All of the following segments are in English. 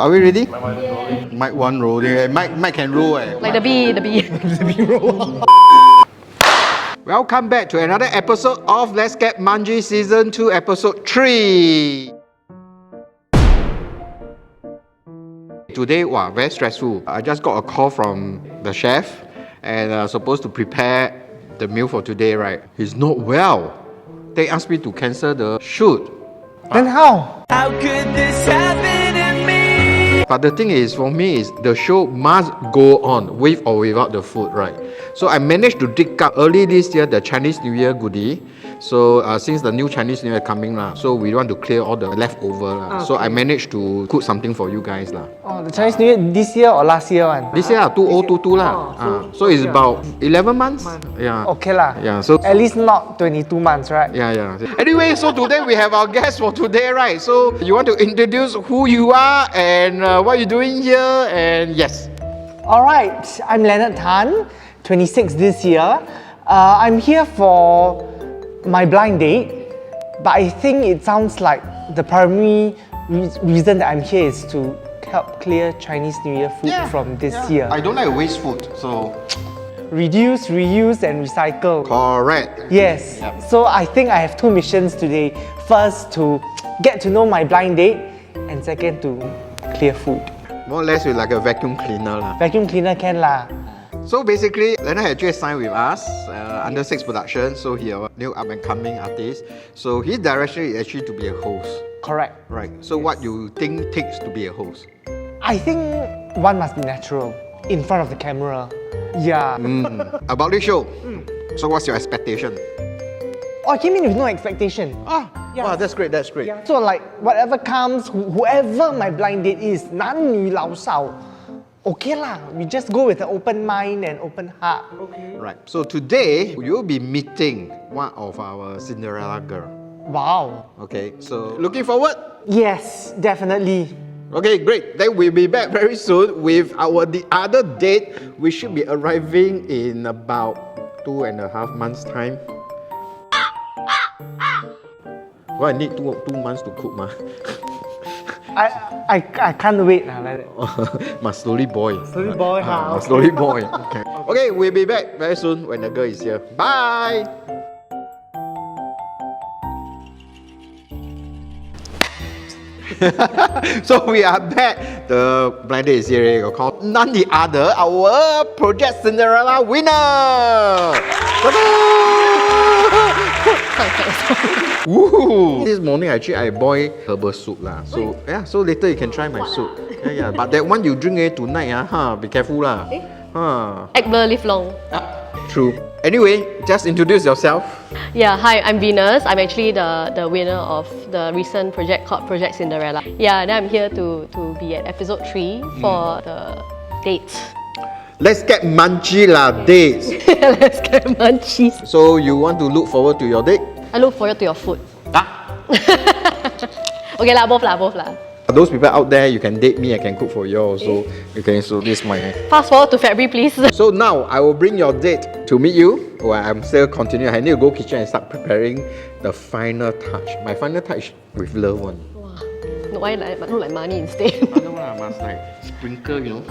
Are we ready? Mic one rolling. Mic can roll. Like the bee. The bee roll. Welcome back to another episode of Let's Get Munchies Season 2, Episode 3. Today, wow, very stressful. I just got a call from the chef and supposed to prepare the meal for today, right? He's not well. They asked me to cancel the shoot. Then how? How could this happen to me? But the thing is, for me, is the show must go on with or without the food, right? So I managed to dig up early this year the Chinese New Year goodie. So since the new Chinese New Year coming lah, so we want to clear all the leftover lah. Okay. So I managed to cook something for you guys lah. Oh, the Chinese New Year this year or last year one? This year 2022 lah. So it's about 11 months. Yeah. Okay lah. Yeah. So At least not 22 months, right? yeah. Anyway, so today we have our guest for today, right? So you want to introduce who you are and what you're doing here, and yes. Alright, I'm Leonard Tan, 26 this year. I'm here for my blind date, but I think it sounds like the primary reason that I'm here is to help clear Chinese New Year food from this year. I don't like waste food, so Reduce, reuse and recycle. correct. Yes. Yep. So I think I have two missions today. First, to get to know my blind date, and second, to clear food. More or less with like a vacuum cleaner lah. Vacuum cleaner can lah. So basically, Leonard had just signed with us under 6 Production. So he a new up and coming artist. So his direction is actually to be a host, Correct. right? So what you think takes to be a host? I think one must be natural in front of the camera. Yeah. About this show. So what's your expectation? Oh, I came in with no expectation. Yeah. Wow, that's great. That's great. Yeah. So like whatever comes, whoever my blind date is, 男女老少, okay lah. We just go with an open mind and open heart. Okay. Right. So today you'll be meeting one of our Cinderella girl. Wow. Okay. So looking forward. Yes, definitely. Okay, great. Then we'll be back very soon with the other date. We should be arriving in about 2.5 months' time. Well, I need two months to cook, ma. I can't wait lah like that. Must slowly boil. Slowly boil, huh? Must slowly boil. Okay. Okay, we'll be back very soon when the girl is here. Bye. So we are back. The blind date is here. We'll call none the other, our Project Cinderella winner. Woo! This morning actually I boiled herbal soup lah. So yeah, so later you can try my soup. Yeah. But that one you drink tonight be careful lah. Egg blur live long. True. Anyway, just introduce yourself. Yeah, hi, I'm Venus. I'm actually the winner of the recent project called Project Cinderella. Yeah, then I'm here to be at episode 3 for the dates. Let's get munchy lah, dates. Let's get munchies. So you want to look forward to your date? I look forward to your food. Ah. Okay lah, both lah. Those people out there, you can date me, I can cook for you also. Okay, so this is my... Fast forward to February, please. So now, I will bring your date to meet you. While I'm still continuing, I need to go kitchen and start preparing the final touch. My final touch with love one. Wow. No, why look like money instead? I know lah, must like sprinkle, you know.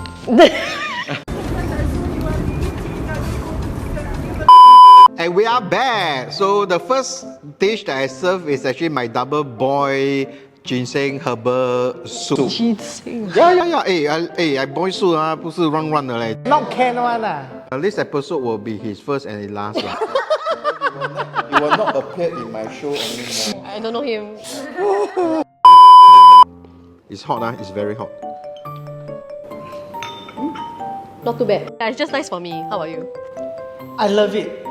And we are back. So the first dish that I serve is actually my double boil ginseng herbal soup. Ginseng. Yeah. I boil soup 不是 run 的嘞。 Not can one ah. This episode will be his first and his last lah. He will not appear in my show anymore. I don't know him. It's hot it's very hot. Not too bad. Yeah, it's just nice for me. How about you? I love it.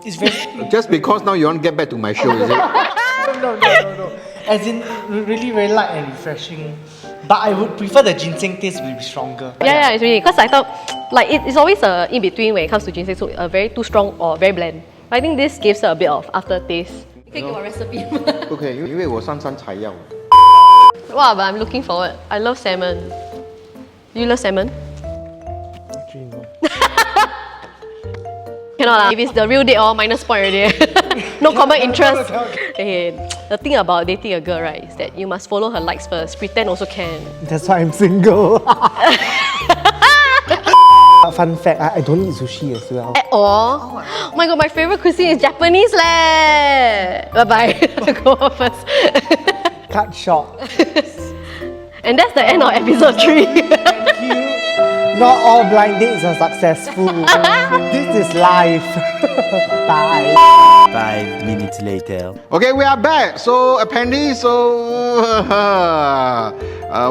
It's very sweet. Just because now you want to get back to my show, is it? No. As in, really very light and refreshing. But I would prefer the ginseng taste will be stronger. Yeah, it's really, because I thought like it's always a in between when it comes to ginseng, so very too strong or very bland. But I think this gives a bit of aftertaste. You can give a recipe. Okay, 因为我三餐才要。 Wow, but I'm looking forward. I love salmon. You love salmon? Actually, no. cannot lah. If it's the real date, minus point already. No common interest. Okay, the thing about dating a girl, right, is that you must follow her likes first. Pretend also can. That's why I'm single. Fun fact, I don't eat sushi as well. At all? Oh my god, my favorite cuisine is Japanese leh. Bye bye. Go first. Cut short. And that's the end of episode 3. Not all blind dates are successful. This is life. Bye. 5 minutes later. Okay, we are back. So apparently,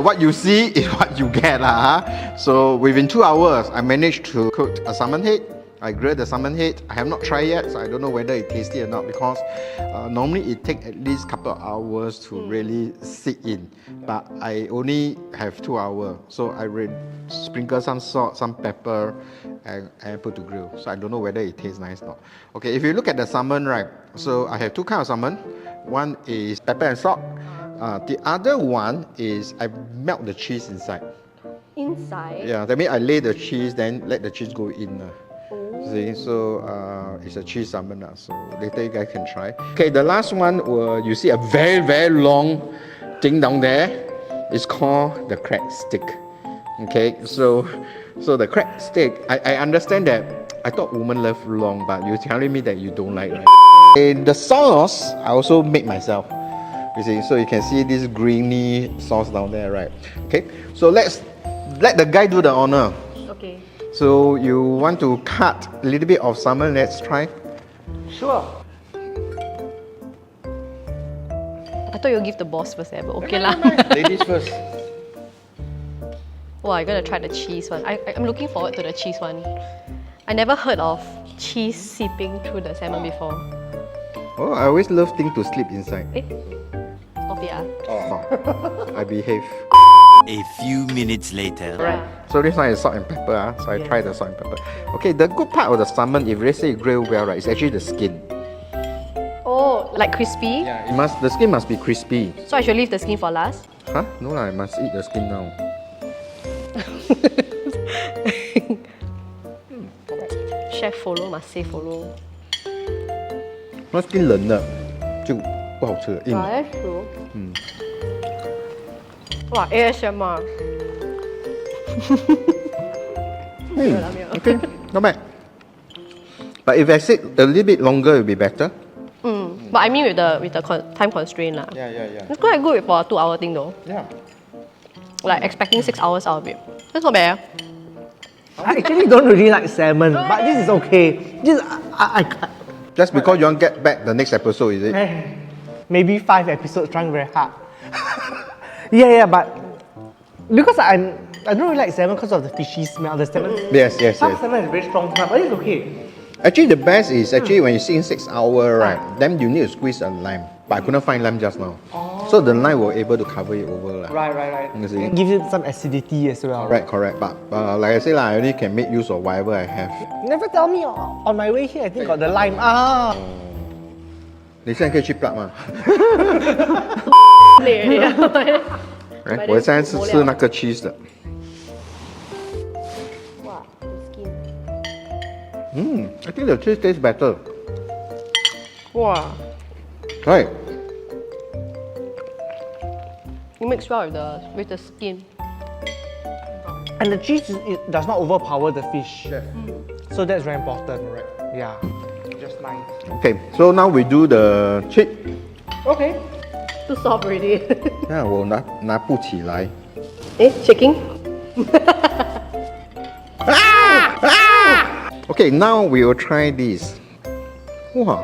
what you see is what you get, huh? So within 2 hours, I managed to cook a salmon head. I grilled the salmon head. I have not tried yet, so I don't know whether it's tasty or not because normally it takes at least a couple of hours to really sit in. But I only have 2 hours, so I sprinkle some salt, some pepper, and put to grill. So I don't know whether it tastes nice or not. Okay, if you look at the salmon, right? So I have 2 kinds of salmon. One is pepper and salt. The other one is I melt the cheese inside. Inside? Yeah, that means I lay the cheese, then let the cheese go in. See, so it's a cheese salmon, so later you guys can try. Okay, the last one, you see a very, very long thing down there. It's called the crab stick. Okay, so the crab stick, I understand that, I thought women love long, but you're telling me that you don't like, right? And the sauce, I also make myself. You see, so you can see this greeny sauce down there, right? Okay, so let's let the guy do the honor. Okay. So you want to cut a little bit of salmon, let's try. Sure. I thought you'll give the boss first, but okay lah. Ladies first. Oh, I'm gonna try the cheese one. I'm looking forward to the cheese one. I never heard of cheese seeping through the salmon before. Oh, I always love things to slip inside. Stop it. Oh, I behave. A few minutes later. Right. So this one is salt and pepper, so I try the salt and pepper. Okay, the good part of the salmon, if let's say you grill well, right, it's actually the skin. Oh, like crispy? Yeah, the skin must be crispy. So I should leave the skin for last? Huh? No, I must eat the skin now. Chef follow, must say follow. 那 skin 冷的就不好吃了，硬。 that's true. Wow, ASMR. Okay, not bad. But if I sit a little bit longer, it will be better. But I mean with the time constraint lah. Yeah. It's quite good for a 2 hour thing though. Yeah. Like expecting 6 hours out of it. That's not bad. I actually don't really like salmon, but this is okay. Just because you want to get back the next episode, is it? Maybe 5 episodes trying very hard. yeah, but because I don't really like salmon because of the fishy smell. The salmon. Yes. Some salmon has very strong smell, but it's okay. Actually, the best is when you sit in 6 hours, right? Then you need to squeeze a lime. But I couldn't find lime just now. So the lime will able to cover it over. Right. You see? Gives it some acidity as well. Correct. But like I said, I only can make use of whatever I have. Never tell me on my way here. I think got the lime. 你现在可以去 plug 吗？累了。来，我现在是吃那个 cheese 的。哇 the skin. I think the cheese tastes better. 哇 Right. it mix well with the skin. And the cheese it does not overpower the fish. So that's very important. Right. Yeah. Just nice. Okay, so now we do the chip. Okay. Too soft already. 那我拿不起来。 shaking? Okay, now we will try this. 哇，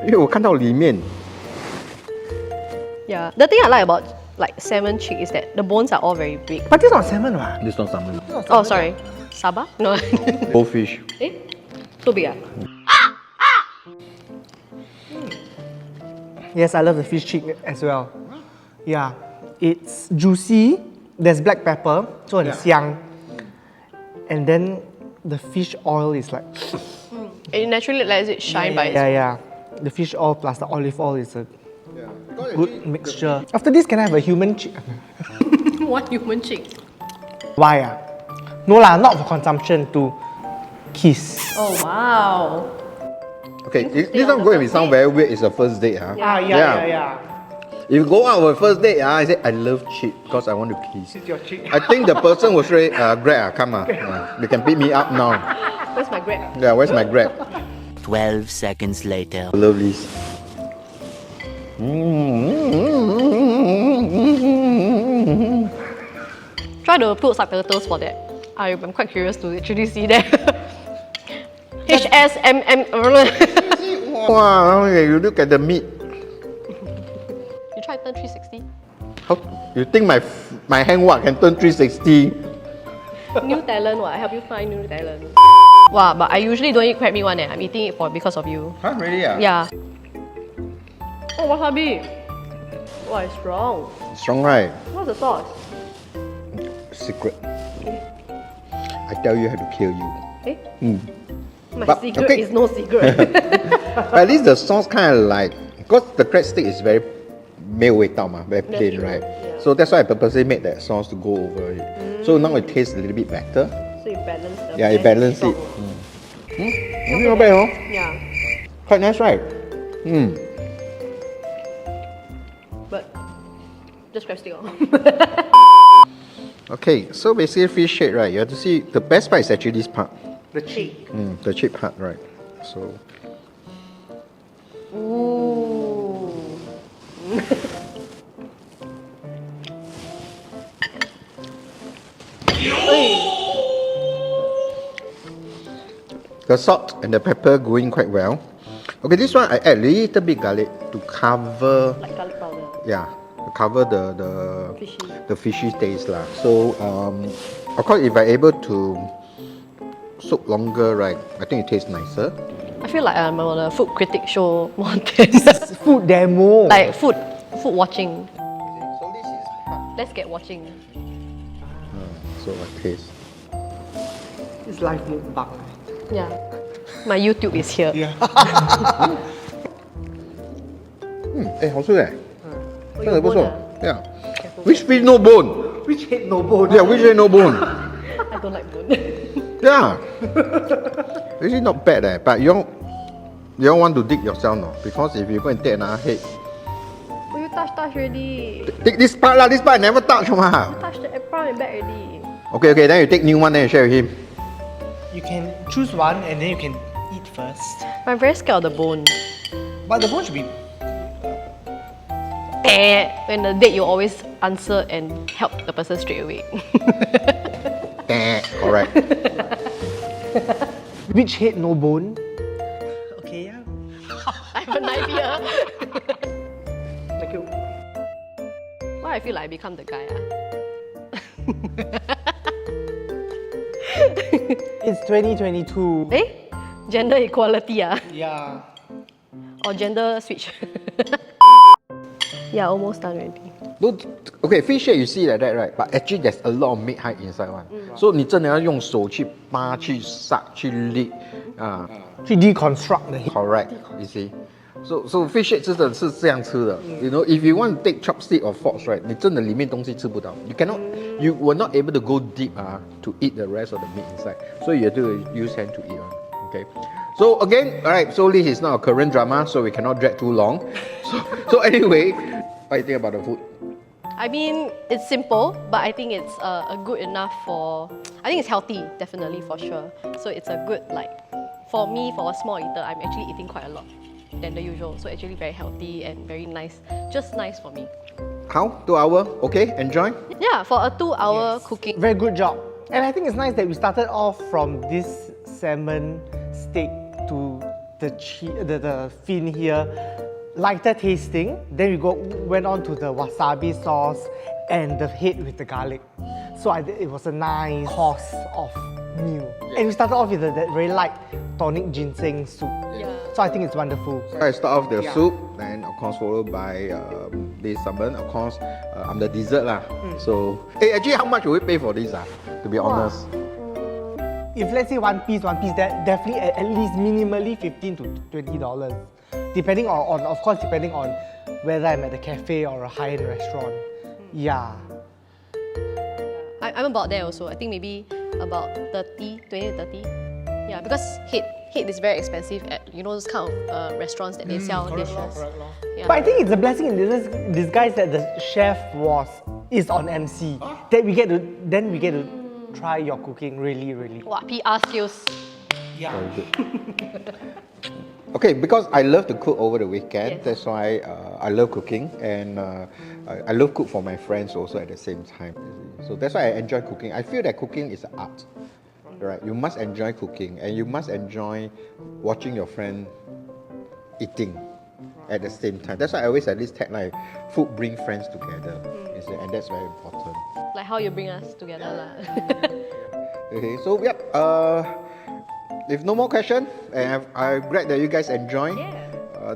因为我看到里面。 Yeah, the thing I like about like salmon cheek is that the bones are all very big. But this is not salmon, right? This not salmon. Oh, sorry. Saba? No. Goldfish. So big. Yes, I love the fish cheek as well. Yeah, it's juicy. There's black pepper, so it's young. And then the fish oil is like It naturally lets it shine by its yeah. The fish oil plus the olive oil is a good mixture. After this, can I have a human cheek? One human cheek. Why? No lah, not for consumption. To kiss. Oh wow. Okay, this one going to sound very weird. It's a first date, huh? Yeah. If you go out on a first date, I say I love cheek because I want to kiss. It's your cheek. I think the person will say, Grab, come on. You can pick me up now. Where's my grab? Yeah, where's my Grab? 12 seconds later. I love this. Try to put subtitles for that. I'm quite curious to actually see that. HSMM. Wow, you look at the meat. You try turn 360. How you think my hand what can turn 360? New talent, what? I help you find new talent. Wow, but I usually don't eat crab meat one. I'm eating it because of you. Huh, really? Yeah. Oh, wasabi. Wow, it's strong. Strong, right? What's the sauce? Secret. I tell you how to kill you. Eh? My But, secret okay. is no secret. But at least the sauce kind of like, because the crab stick is very 没有味道嘛, very plain, right? Yeah. So that's why I purposely made that sauce to go over it. So now it tastes a little bit better. So you balance the Yeah, it balances it. Not bad, huh? Yeah. Quite nice, right? But just crab stick. Okay, so basically fish head, right? You have to see, the best part is actually this part. The cheek. The cheap part, right? So, Ooh. the salt and the pepper going quite well. Okay, this one I add a little bit garlic to cover, Like garlic powder. yeah, to cover Fishy. the fishy taste lah. So, of course, if I'm able to soak longer, right, I think it tastes nicer. I feel like I'm on a food critic show more than Food demo. like food watching. So this is hard. Let's get watching. So I taste. It's live mukbang. Yeah. My YouTube is here. Yeah. 好吃哎，真的不错。有 bone Yeah. Which fish no bone? Which head no bone? Yeah, which fish no bone? I don't like bone. Yeah. Actually not bad but you don't want to dig yourself no, because if you go and take another head, Oh, you touch already. take this part lah. This part I never touch ma. Touch the apron and back already. Okay, then you take new one then you share with him. You can choose one and then you can eat first. I'm very scared of the bone. But the bone should be. When the date, you always answer and help the person straight away. Correct. Which head no bone? Okay, yeah. I have a knife here. Thank you. Why I feel like I become the guy? It's 2022. Gender equality Yeah. or gender switch. Yeah, almost done already. Okay, fish head you see like that, right? But actually there's a lot of meat hide inside one. So 你真的要用手去扒、去杀、去lick To deconstruct the head. Correct, you see. So fish head 真的是这样吃的。You know, if you want to take chopstick or forks, right? 你真的里面东西吃不到。You were not able to go deep to eat the rest of the meat inside. So you have to use hand to eat. Okay. So again, alright. So this is not a Korean drama, so we cannot drag too long. So anyway, what do you think about the food? I mean, it's simple, but I think it's a good enough for. I think it's healthy, definitely for sure. So it's a good for me, for a small eater, I'm actually eating quite a lot than the usual. So actually very healthy and very nice, just nice for me. How? 2 hours? Okay, enjoy. Yeah, for a 2-hour cooking. Very good job. And I think it's nice that we started off from this salmon steak to the fin here, lighter tasting. Then we went on to the wasabi sauce and the head with the garlic. So it was a nice course of meal. And we started off with that very light tonic ginseng soup. Yeah. So I think it's wonderful. So I start off the soup, then of course followed by this salmon. Of course, I'm the dessert lah. So, actually, how much will we pay for this? To be honest. If let's say one piece, that definitely at least minimally $15 to $20. Depending on of course, depending on whether I'm at a cafe or a high-end restaurant. Yeah. I'm about there also. I think maybe about 20 to 30. Yeah, because head is very expensive at those kind of restaurants that they sell dishes. Yeah. But I think it's a blessing in disguise that the chef is on MC. That we get to try your cooking really. What PR skills? Very good. Okay, because I love to cook over the weekend, that's why I love cooking, and I love cook for my friends also at the same time. So that's why I enjoy cooking. I feel that cooking is an art, right? You must enjoy cooking, and you must enjoy watching your friend eating at the same time. That's why I always have this tagline: food brings friends together, and that's very important. Like how you bring us together, lah. Okay, so yep. If no more question, and I'm glad that you guys enjoy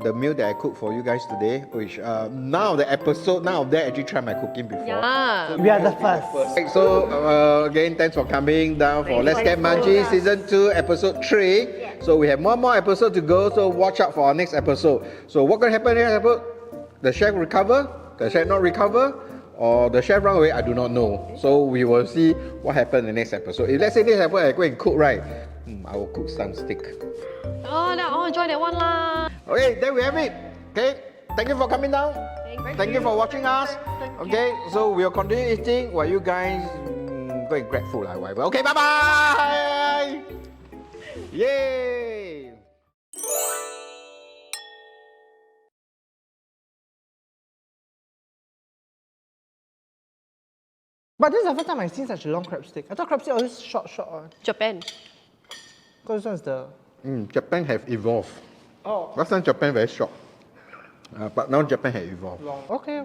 the meal that I cooked for you guys today. Which now that actually tried my cooking before. Yeah. We are the first. Right, so again, thanks for coming down for Let's Get Munchies Season 2, Episode 3. So we have one more episode to go. So watch out for our next episode. So what's gonna happen in the next episode? The chef recover? The chef not recover? Or the chef run away? I do not know. So we will see what happens in the next episode. If let's say this episode I go and cook, right? I will cook some steak. Oh, I want to enjoy that one lah. Okay, there we have it. Okay, thank you for coming down. Thank you for watching us. Okay, so we'll continue eating while you guys go and grab food or whatever. Okay, bye bye. Yay. But this is the first time I've seen such a long crab stick. I thought crab stick always short one. Japan. Because this one's the... Japan have evolved. Oh. Last time Japan very short. But now Japan has evolved. Okay.